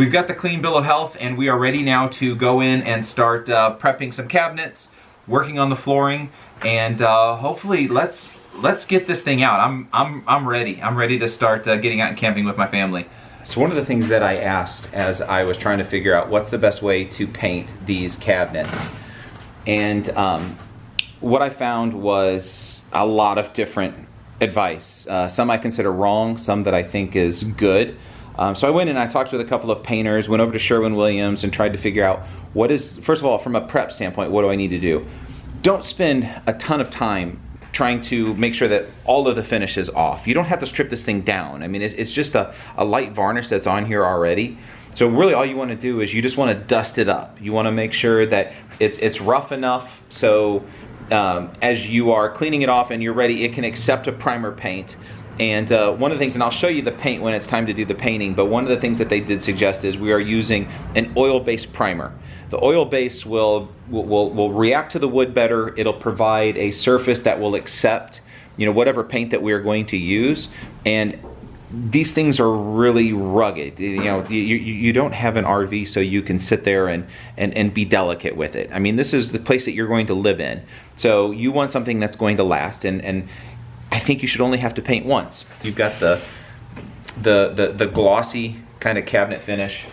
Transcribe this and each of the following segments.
We've got the clean bill of health, and we are ready now to go in and start prepping some cabinets, working on the flooring, and hopefully let's get this thing out. I'm ready. I'm ready to start getting out and camping with my family. So one of the things that I asked as I was trying to figure out what's the best way to paint these cabinets, and what I found was a lot of different advice. Some I consider wrong, some that I think is good. So I went and I talked with a couple of painters, went over to Sherwin-Williams and tried to figure out what is, first of all, from a prep standpoint, what do I need to do? Don't spend a ton of time trying to make sure that all of the finish is off. You don't have to strip this thing down. I mean, it's just a light varnish that's on here already. So really all you want to do is you just want to dust it up. You want to make sure that it's rough enough so as you are cleaning it off and you're ready, it can accept a primer paint. And one of the things, and I'll show you the paint when it's time to do the painting, but one of the things that they did suggest is we are using an oil-based primer. The oil base will react to the wood better. It'll provide a surface that will accept, whatever paint that we are going to use. And these things are really rugged. You don't have an RV so you can sit there and be delicate with it. I mean, this is the place that you're going to live in. So you want something that's going to last, and I think you should only have to paint once. You've got the glossy kind of cabinet finish.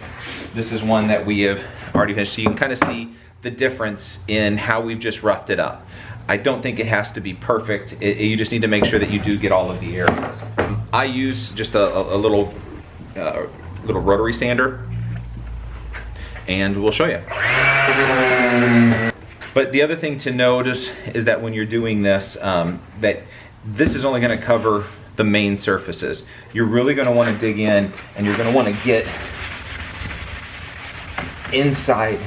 This is one that we have already finished, so you can kind of see the difference in how we've just roughed it up. I don't think it has to be perfect. You just need to make sure that you do get all of the areas. I use just a little rotary sander, and we'll show you. But the other thing to notice is that when you're doing this, that this is only going to cover the main surfaces. You're really going to want to dig in, and you're going to want to get inside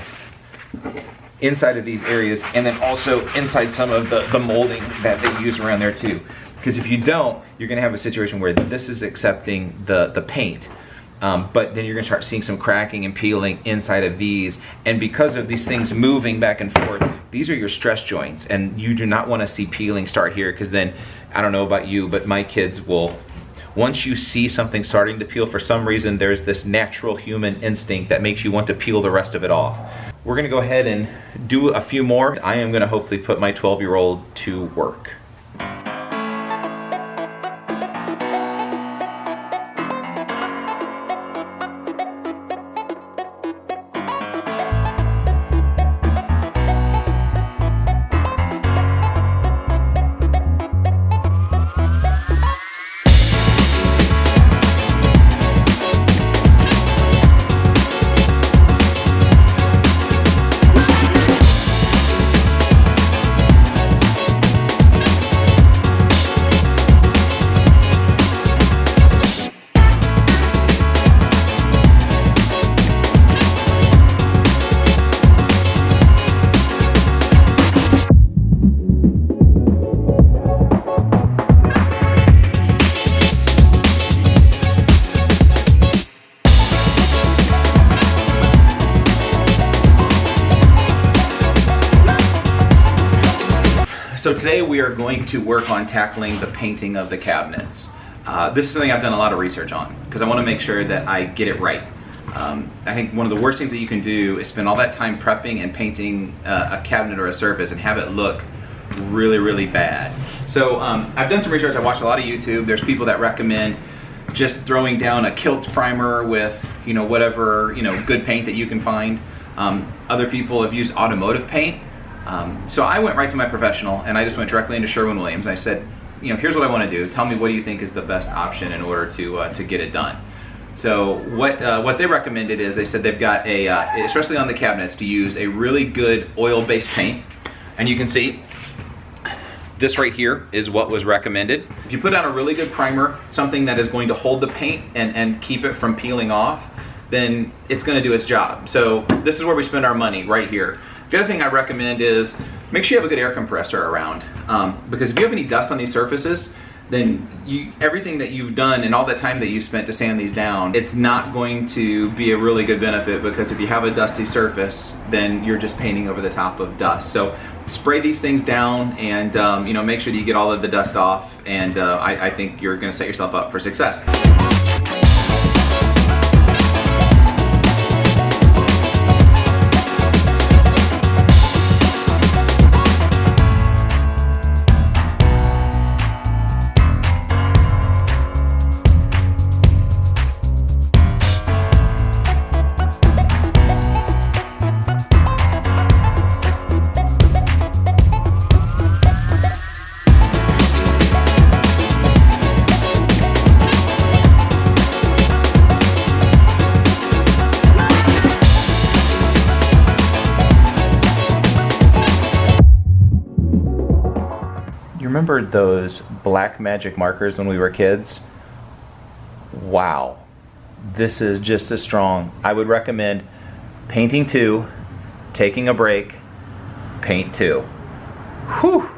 of these areas, and then also inside some of the molding that they use around there too. Because if you don't, you're going to have a situation where this is accepting the paint, but then you're going to start seeing some cracking and peeling inside of these. And because of these things moving back and forth, these are your stress joints, and you do not want to see peeling start here, because then, I don't know about you, but my kids will, once you see something starting to peel, for some reason there's this natural human instinct that makes you want to peel the rest of it off. We're going to go ahead and do a few more. I am going to hopefully put my 12-year-old to work. So today we are going to work on tackling the painting of the cabinets. This is something I've done a lot of research on because I want to make sure that I get it right. I think one of the worst things that you can do is spend all that time prepping and painting a cabinet or a surface and have it look really, really bad. So I've done some research. I watched a lot of YouTube. There's people that recommend just throwing down a Kilts primer with whatever good paint that you can find. Other people have used automotive paint. So I went right to my professional, and I just went directly into Sherwin-Williams. I said, here's what I want to do. Tell me what do you think is the best option in order to get it done. So what they recommended is they said they've got especially on the cabinets, to use a really good oil-based paint. And you can see this right here is what was recommended. If you put on a really good primer, something that is going to hold the paint and keep it from peeling off, then it's going to do its job. So this is where we spend our money, right here. The other thing I recommend is make sure you have a good air compressor around, because if you have any dust on these surfaces, then everything that you've done and all that time that you've spent to sand these down, it's not going to be a really good benefit, because if you have a dusty surface, then you're just painting over the top of dust. So spray these things down and make sure that you get all of the dust off, and I think you're going to set yourself up for success. remember those black magic markers when we were kids? Wow, this is just as strong. I would recommend painting 2, taking a break, paint 2. Whew.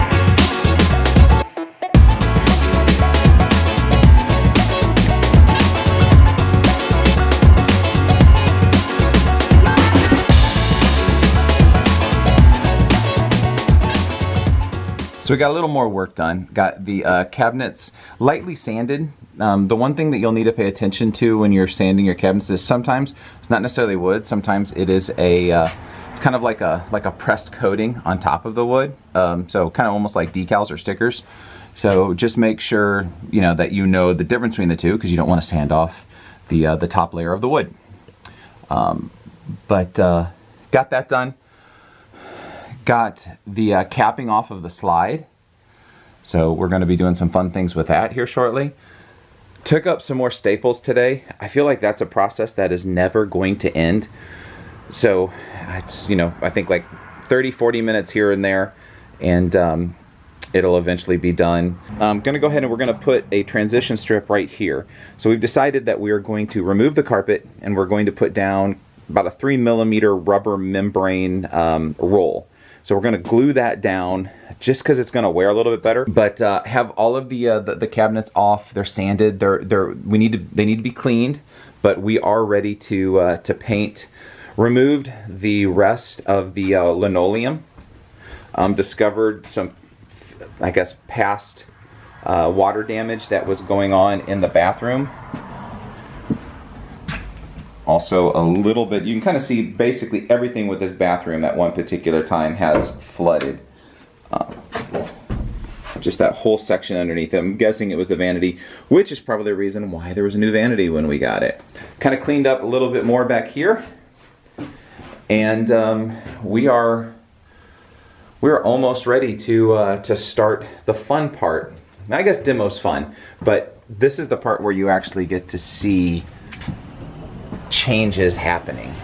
So we got a little more work done. Got the cabinets lightly sanded. The one thing that you'll need to pay attention to when you're sanding your cabinets is sometimes it's not necessarily wood. Sometimes it is it's kind of like a pressed coating on top of the wood. So kind of almost like decals or stickers. So just make sure that you know the difference between the two, because you don't want to sand off the top layer of the wood. But got that done. Got the capping off of the slide. So we're going to be doing some fun things with that here shortly. Took up some more staples today. I feel like that's a process that is never going to end. So it's, I think like 30-40 minutes here and there, and it'll eventually be done. I'm going to go ahead and we're going to put a transition strip right here. So we've decided that we are going to remove the carpet and we're going to put down about a 3mm rubber membrane roll. So we're going to glue that down just because it's going to wear a little bit better. But have all of the cabinets off. They're sanded. They need to be cleaned. But we are ready to paint. Removed the rest of the linoleum. Discovered some, I guess, past water damage that was going on in the bathroom. Also a little bit, you can kind of see basically everything with this bathroom at one particular time has flooded. Just that whole section underneath. I'm guessing it was the vanity, which is probably the reason why there was a new vanity when we got it. Kind of cleaned up a little bit more back here. And we're almost ready to start the fun part. I guess demo's fun, but this is the part where you actually get to see changes happening.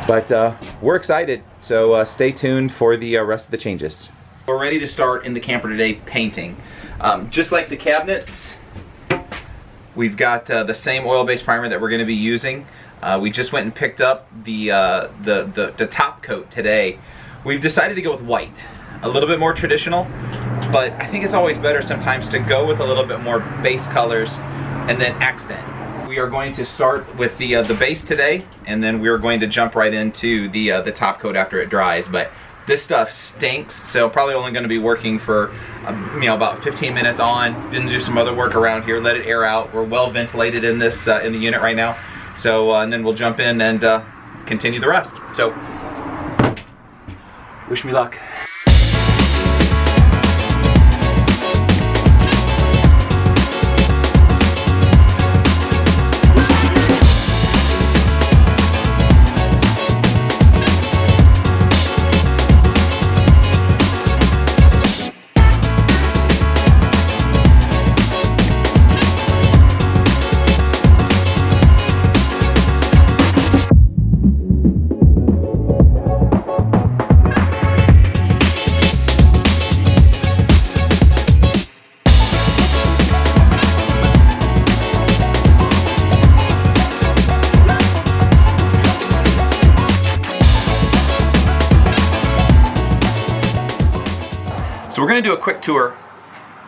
But we're excited, so stay tuned for the rest of the changes. We're ready to start in the camper today painting. Just like the cabinets, we've got the same oil-based primer that we're going to be using. We just went and picked up the top coat today. We've decided to go with white, a little bit more traditional, but I think it's always better sometimes to go with a little bit more base colors and then accent. We are going to start with the base today, and then we're going to jump right into the top coat after it dries. But this stuff stinks, so probably only going to be working for about 15 minutes on. Didn't do some other work around here, let it air out. We're well ventilated in this in the unit right now. So and then we'll jump in and continue the rest. So wish me luck. So we're going to do a quick tour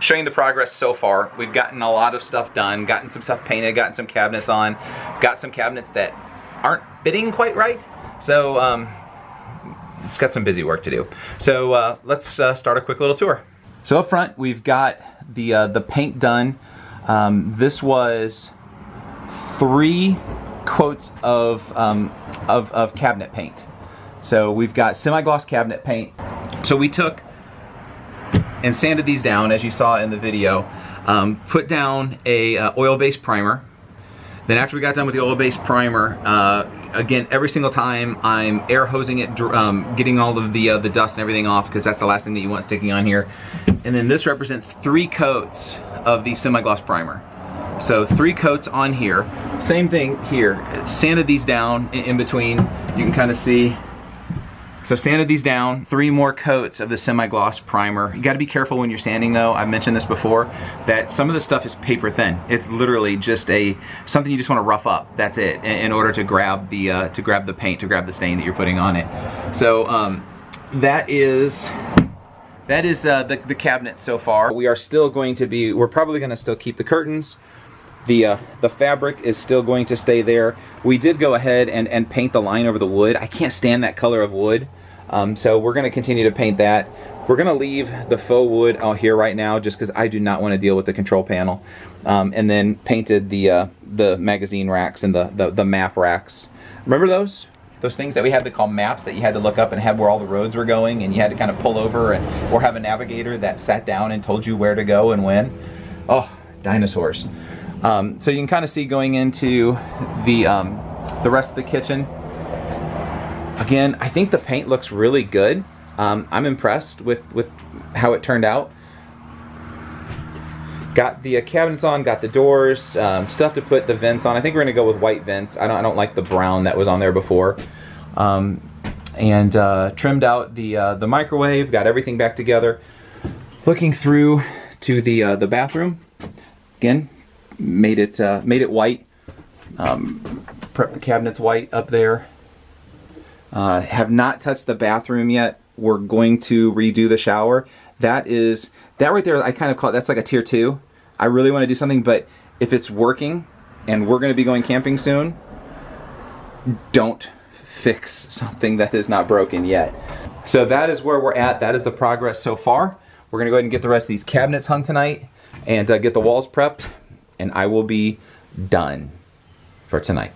showing the progress so far. We've gotten a lot of stuff done, gotten some stuff painted, gotten some cabinets on, got some cabinets that aren't fitting quite right. So it's got some busy work to do. So let's start a quick little tour. So up front we've got the paint done. This was 3 coats of cabinet paint. So we've got semi-gloss cabinet paint. So we took and sanded these down, as you saw in the video. Put down a oil-based primer. Then after we got done with the oil-based primer, again, every single time I'm air hosing it, getting all of the dust and everything off, because that's the last thing that you want sticking on here. And then this represents 3 coats of the semi-gloss primer. So 3 coats on here. Same thing here. Sanded these down in between. You can kind of see So sanded these down, 3 more coats of the semi-gloss primer. You gotta be careful when you're sanding though. I've mentioned this before, that some of the stuff is paper thin. It's literally just something you just wanna rough up, that's it, in order to grab the paint, to grab the stain that you're putting on it. So that is the cabinet so far. We are still going to be, we're probably gonna still keep the curtains. The fabric is still going to stay there. We did go ahead and paint the line over the wood. I can't stand that color of wood. So we're gonna continue to paint that. We're gonna leave the faux wood out here right now just because I do not want to deal with the control panel. And then painted the magazine racks and the map racks. Remember those? Those things that we had to call maps that you had to look up and have where all the roads were going, and you had to kind of pull over or have a navigator that sat down and told you where to go and when. Oh, dinosaurs. So you can kind of see going into the rest of the kitchen. Again, I think the paint looks really good. I'm impressed with how it turned out. Got the cabinets on, got the doors, stuff to put the vents on. I think we're gonna go with white vents. I don't like the brown that was on there before. And trimmed out the microwave, got everything back together. Looking through to the bathroom. Again, made it white. Prepped the cabinets white up there. Have not touched the bathroom yet. We're going to redo the shower. That right there, I kind of call it, that's like a tier 2. I really want to do something, but if it's working and we're going to be going camping soon, don't fix something that is not broken yet. So that is where we're at. That is the progress so far. We're going to go ahead and get the rest of these cabinets hung tonight and get the walls prepped, and I will be done for tonight.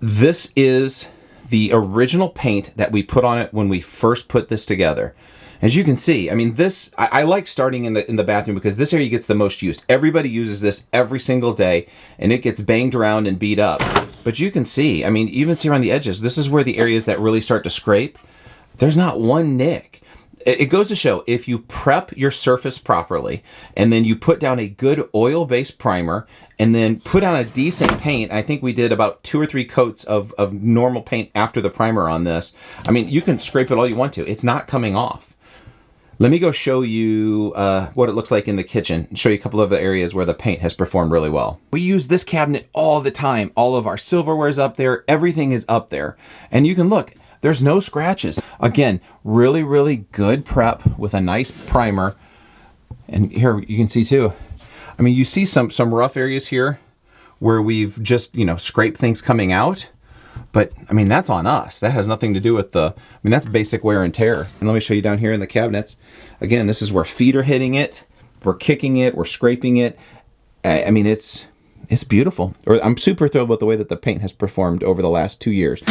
This is the original paint that we put on it when we first put this together. As you can see, I mean, I like starting in the bathroom because this area gets the most use. Everybody uses this every single day, and it gets banged around and beat up. But you can see, I mean, even see around the edges, this is where the areas that really start to scrape, there's not one nick. It goes to show, if you prep your surface properly, and then you put down a good oil-based primer, and then put on a decent paint, I think we did about 2 or 3 coats of normal paint after the primer on this. I mean, you can scrape it all you want to. It's not coming off. Let me go show you what it looks like in the kitchen, and show you a couple of the areas where the paint has performed really well. We use this cabinet all the time. All of our silverware's up there. Everything is up there. And you can look. There's no scratches. Again, really, really good prep with a nice primer. And here you can see too. I mean, you see some rough areas here where we've just, you know, scraped things coming out. But, I mean, that's on us. That has nothing to do with I mean, that's basic wear and tear. And let me show you down here in the cabinets. Again, this is where feet are hitting it. We're kicking it. We're scraping it. I mean, it's beautiful. I'm super thrilled with the way that the paint has performed over the last 2 years.